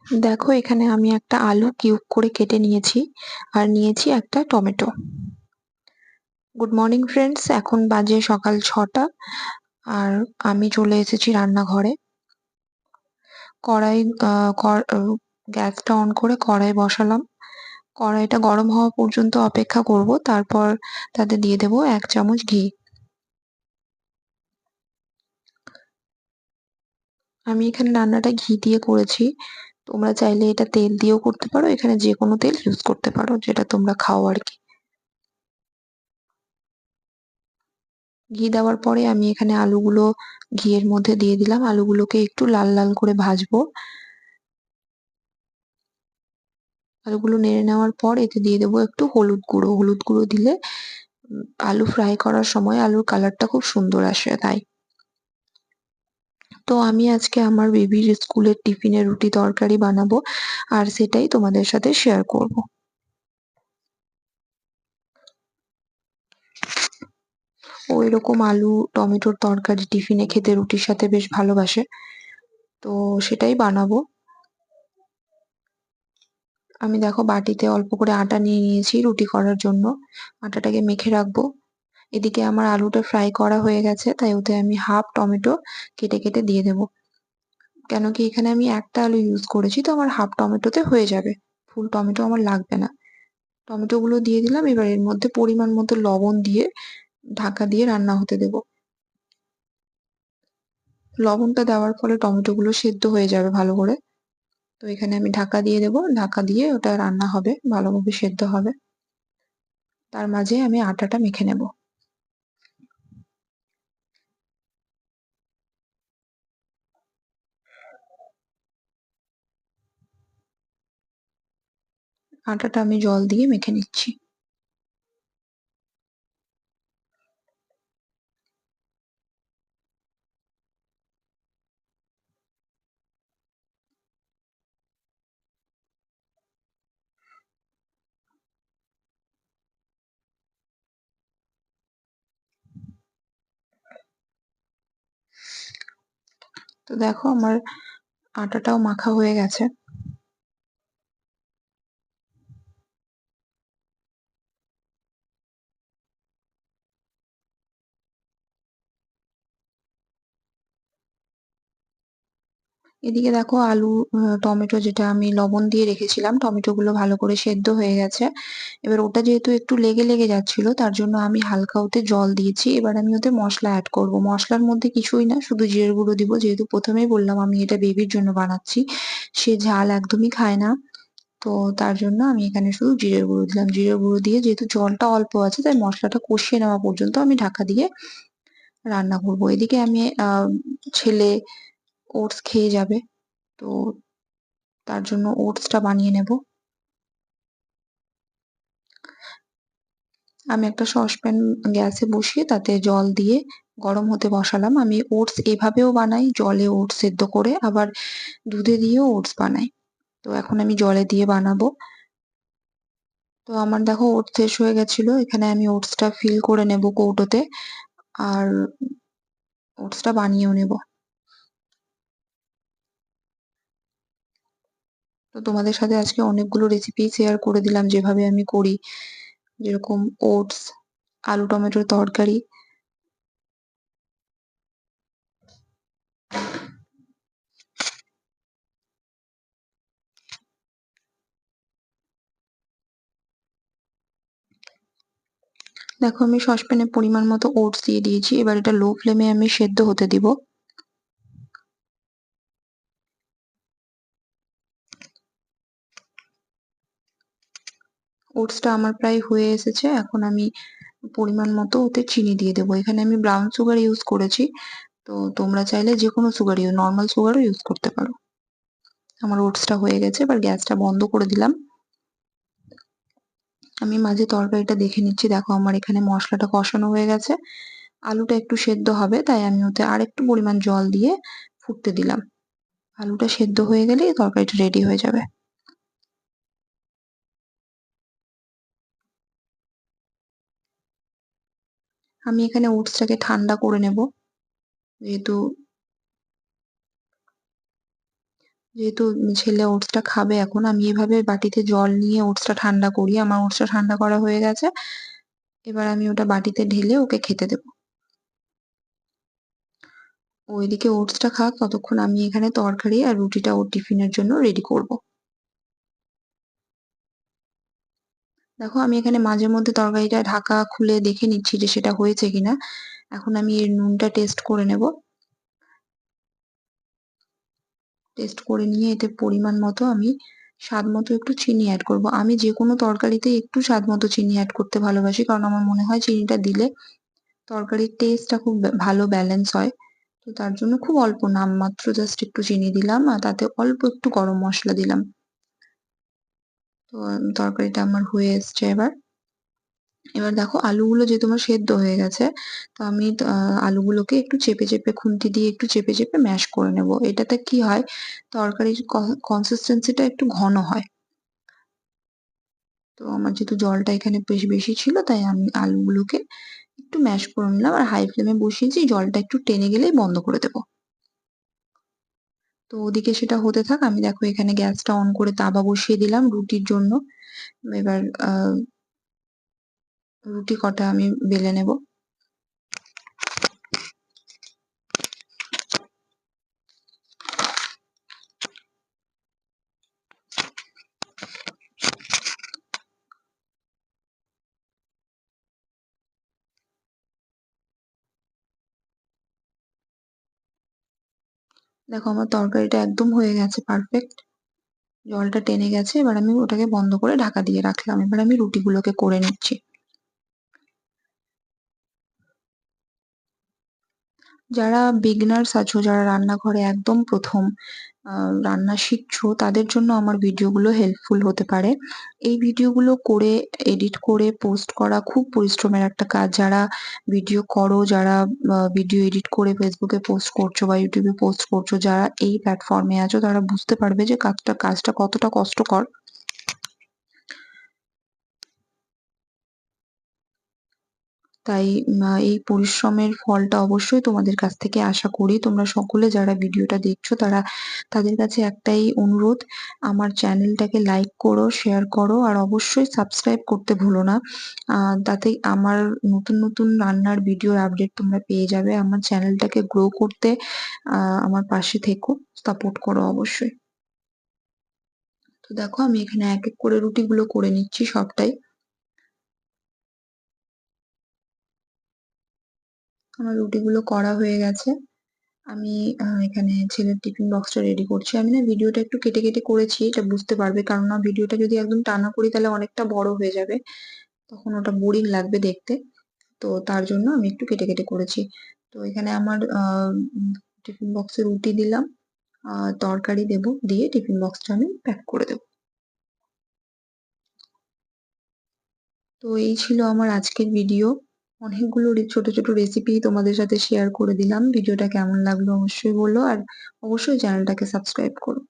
দেখো এখানে আমি একটা আলু কিউব করে কেটে নিয়েছি আর নিয়েছি একটা টমেটো। গুড মর্নিং ফ্রেন্ডস, এখন বাজে সকাল 6টা আর আমি চলে এসেছি রান্নাঘরে। কড়াই গ্যাসটা অন করে কড়াই বসালাম। কড়াইটা গরম হওয়া পর্যন্ত অপেক্ষা করব, তারপর তাতে দিয়ে দেবো 1 চামচ ঘি। আমি এখানে রান্নাটা ঘি দিয়ে করেছি, তোমরা চাইলে এটা তেল দিয়েও করতে পারো, এখানে যে কোনো তেল ইউজ করতে পারো যেটা তোমরা খাও আর কি। ঘি দেওয়ার পরে আমি এখানে আলুগুলো ঘিয়ের মধ্যে দিয়ে দিলাম। আলুগুলোকে একটু লাল লাল করে ভাজবো। আলুগুলো নেড়ে নেওয়ার পর এতে দিয়ে দেবো একটু হলুদ গুঁড়ো। হলুদ গুঁড়ো দিলে আলু ফ্রাই করার সময় আলুর কালারটা খুব সুন্দর আসে তাই। তো আমি আজকে আমার বেবির স্কুলের টিফিনে রুটি তরকারি বানাবো আর সেটাই তোমাদের সাথে শেয়ার করব। ও এরকম আলু টমেটোর তরকারি টিফিনে খেতে রুটির সাথে বেশ ভালোবাসে, তো সেটাই বানাবো। আমি দেখো বাটিতে অল্প করে আটা নিয়ে নিয়েছি রুটি করার জন্য, আটাটাকে মেখে রাখবো। এদিকে আমার আলুটা ফ্রাই করা হয়ে গেছে, তাই ওতে আমি হাফ টমেটো কেটে কেটে দিয়ে দেবো। কেন কি এখানে আমি একটা আলু ইউজ করেছি, তো আমার হাফ টমেটোতে হয়ে যাবে, ফুল টমেটো আমার লাগবে না। টমেটো গুলো দিয়ে দিলাম, এবার এর মধ্যে পরিমাণ মতো লবণ দিয়ে ঢাকা দিয়ে রান্না হতে দেবো। লবণটা দেওয়ার ফলে টমেটো গুলো সেদ্ধ হয়ে যাবে ভালো করে। তো এখানে আমি ঢাকা দিয়ে দেবো, ঢাকা দিয়ে ওটা রান্না হবে, ভালোভাবে সেদ্ধ হবে। তার মাঝে আমি আটাটা মেখে নেব। আটাটা আমি জল দিয়ে মেখে নিচ্ছি। তো দেখো আমার আটাটাও মাখা হয়ে গেছে। এদিকে দেখো আলু টমেটো যেটা আমি লবণ দিয়ে রেখেছিলাম, টমেটো গুলো ভালো করে সেদ্ধ হয়ে গেছে। এবার ওটা যেহেতু একটু লেগে লেগে যাচ্ছিল, তার জন্য আমি হালকা ওতে জল দিয়েছি। এবার আমি ওতে মশলা অ্যাড করব। মশলার মধ্যে কিছুই না, শুধু জিরে গুঁড়ো দিব, যেহেতু প্রথমেই বললাম আমি এটা বেবির জন্য বানাচ্ছি, সে ঝাল একদমই খায় না। তো তার জন্য আমি এখানে শুধু জিরে গুঁড়ো দিলাম। জিরে গুঁড়ো দিয়ে যেহেতু জলটা অল্প আছে, তাই মশলাটা কষিয়ে নেওয়া পর্যন্ত আমি ঢাকা দিয়ে রান্না করব। এদিকে আমি ছেলে ওটস খেয়ে যাবে, তো তার জন্য ওটসটা বানিয়ে নেব। আমি একটা সসপ্যান গ্যাসে বসিয়ে তাতে জল দিয়ে গরম হতে বসালাম। আমি ওটস এভাবেও বানাই, জলে ওটস সেদ্ধ করে, আবার দুধে দিয়েও ওটস বানাই। তো এখন আমি জলে দিয়ে বানাবো। তো আমার দেখো ওটস শেষ হয়ে গেছিল, এখানে আমি ওটসটা ফিল করে নেব কৌটোতে আর ওটসটা বানিয়েও নেব। তো তোমাদের সাথে আজকে অনেকগুলো রেসিপি শেয়ার করে দিলাম যেভাবে আমি করি, যেরকম ওটস, আলু টমেটোর তরকারি। দেখো আমি সসপ্যানে পরিমাণ মতো ওটস দিয়ে দিয়েছি, এবার এটা লো ফ্লেমে আমি সেদ্ধ হতে দিব। ওটসটা আমার প্রায় হয়ে এসেছে, এখন আমি পরিমাণ মতো ওতে চিনি দিয়ে দেবো। এখানে আমি ব্রাউন সুগার ইউজ করেছি, তো তোমরা চাইলে যে কোনো সুগার নর্মাল সুগারও ইউজ করতে পারো। আমার ওটসটা হয়ে গেছে, এবার গ্যাসটা বন্ধ করে দিলাম। আমি মাঝে তরকারিটা দেখে নিচ্ছি, দেখো আমার এখানে মশলাটা কষানো হয়ে গেছে, আলুটা একটু সেদ্ধ হবে, তাই আমি ওতে আর একটু পরিমাণ জল দিয়ে ফুটতে দিলাম। আলুটা সেদ্ধ হয়ে গেলেই তরকারিটা রেডি হয়ে যাবে। আমি এখানে ওটসটাকে ঠান্ডা করে নেব, যেহেতু যেহেতু ছেলে ওটসটা খাবে এখন, আমি এভাবে বাটিতে জল নিয়ে ওটসটা ঠান্ডা করি। আমার ওটসটা ঠান্ডা করা হয়ে গেছে। এবার আমি ওটা বাটিতে ঢেলে ওকে খেতে দেব। ও এদিকে ওটসটা খাক, ততক্ষণ আমি এখানে তরকারি আর রুটিটা ওর টিফিনের জন্য রেডি করব। দেখো আমি এখানে মাঝে মধ্যে তরকারিটা ঢাকা খুলে দেখে নিচ্ছি যে সেটা হয়েছে কিনা। এখন আমি এর নুনটা টেস্ট করে নেব। টেস্ট করে নিয়ে এতে পরিমাণ মতো আমি স্বাদ মতো একটু চিনি অ্যাড করব। আমি যেকোনো তরকারিতে একটু স্বাদ মতো চিনি অ্যাড করতে ভালোবাসি, কারণ আমার মনে হয় চিনিটা দিলে তরকারির টেস্টটা খুব ভালো ব্যালেন্স হয়। তো তার জন্য খুব অল্প নামমাত্র জাস্ট একটু চিনি দিলাম, আর তাতে অল্প একটু গরম মসলা দিলাম। তো তরকারিটা আমার হয়ে এসছে এবার। এবার দেখো আলুগুলো যেহেতু আমার সেদ্ধ হয়ে গেছে, তো আমি আলুগুলোকে একটু চেপে চেপে খুন্তি দিয়ে একটু চেপে চেপে ম্যাশ করে নেব। এটাতে কি হয়, তরকারির কনসিস্টেন্সিটা একটু ঘন হয়। তো আমার যেহেতু জলটা এখানে বেশ বেশি ছিল, তাই আমি আলুগুলোকে একটু ম্যাশ করে নিলাম আর হাই ফ্লেমে বসিয়েছি। জলটা একটু টেনে গেলেই বন্ধ করে দেবো। তো ওদিকে সেটা হতে থাক, আমি দেখো এখানে গ্যাসটা অন করে তাওয়া বসিয়ে দিলাম রুটির জন্য। এবার রুটি কটা আমি বেলে নেব। দেখো আমার তরকারিটা একদম হয়ে গেছে পারফেক্ট। জলটা টেনে গেছে, এবার আমি ওটাকে বন্ধ করে ঢাকা দিয়ে রাখলাম। এবার আমি রুটিগুলোকে করে নিচ্ছি। যারা বিগিনার্স আছো, যারা রান্নাঘরে একদম প্রথম রান্না শিখছো, তাদের জন্য আমার ভিডিওগুলো হেল্পফুল হতে পারে। এই ভিডিওগুলো করে এডিট করে পোস্ট করা খুব পরিশ্রমের একটা কাজ। যারা ভিডিও করো, যারা ভিডিও এডিট করে ফেসবুকে পোস্ট করছো বা ইউটিউবে পোস্ট করছো, যারা এই প্ল্যাটফর্মে আছো, তারা বুঝতে পারবে যে কাজটা কতটা কষ্টকর। তাই এই পরিশ্রমের ফলটা অবশ্যই তোমাদের কাছ থেকে আশা করি। তোমরা সকলে যারা ভিডিওটা দেখছো, তাদের কাছে একটাই অনুরোধ, আমার চ্যানেলটাকে লাইক করো, শেয়ার করো আর অবশ্যই সাবস্ক্রাইব করতে ভুলো না। তাতে আমার নতুন নতুন রান্নার ভিডিওর আপডেট তোমরা পেয়ে যাবে। আমার চ্যানেলটাকে গ্রো করতে আমার পাশে থেকো, সাপোর্ট করো অবশ্যই। তো দেখো আমি এখানে এক এক করে রুটিগুলো করে নিচ্ছি সবটাই। আমার রুটিগুলো করা হয়ে গেছে। আমি এখানে ছেলের টিফিন বক্সটা রেডি করছি। আমি না ভিডিওটা একটু কেটে কেটে করেছি, এটা বুঝতে পারবে, কারণ না ভিডিওটা যদি একদম টানা করি তাহলে অনেকটা বড় হয়ে যাবে, তখন ওটা বোরিং লাগবে দেখতে। তো তার জন্য আমি একটু কেটে কেটে করেছি। তো এখানে আমার টিফিন বক্সে রুটি দিলাম, তরকারি দেবো, দিয়ে টিফিন বক্সটা আমি প্যাক করে দেবো। তো এই ছিল আমার আজকের ভিডিও। অনেকগুলো ছোট ছোট রেসিপি তোমাদের সাথে শেয়ার করে দিলাম। ভিডিওটা কেমন লাগলো অবশ্যই বলো, আর অবশ্যই চ্যানেলটাকে সাবস্ক্রাইব করো।